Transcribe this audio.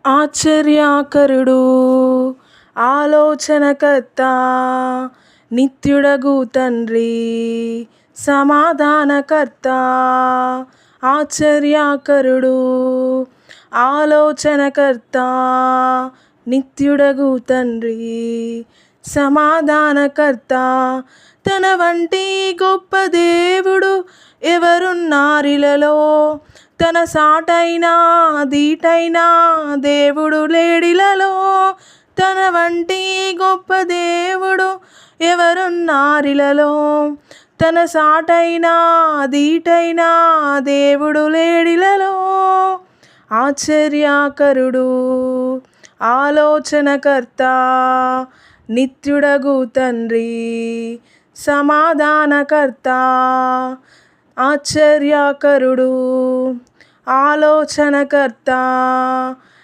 ఆశ్చర్యకరుడు, ఆలోచనకర్త, నిత్యుడగు తండ్రి, సమాధానకర్త. ఆశ్చర్యకరుడు, ఆలోచనకర్త, నిత్యుడగు తండ్రి, సమాధానకర్త. తన వంటి గొప్ప దేవుడు ఎవరున్నారిలలో? తన సాటైనా దీటైనా దేవుడు లేడిలలో. తన వంటి గొప్ప దేవుడు ఎవరున్నారిలలో? తన సాటైనా దీటైనా దేవుడు లేడిలలో. ఆశ్చర్యకరుడు, ఆలోచనకర్త, నిత్యుడగు తండ్రి, సమాధానకర్త. ఆశ్చర్యకరుడు, ఆలోచనకర్త,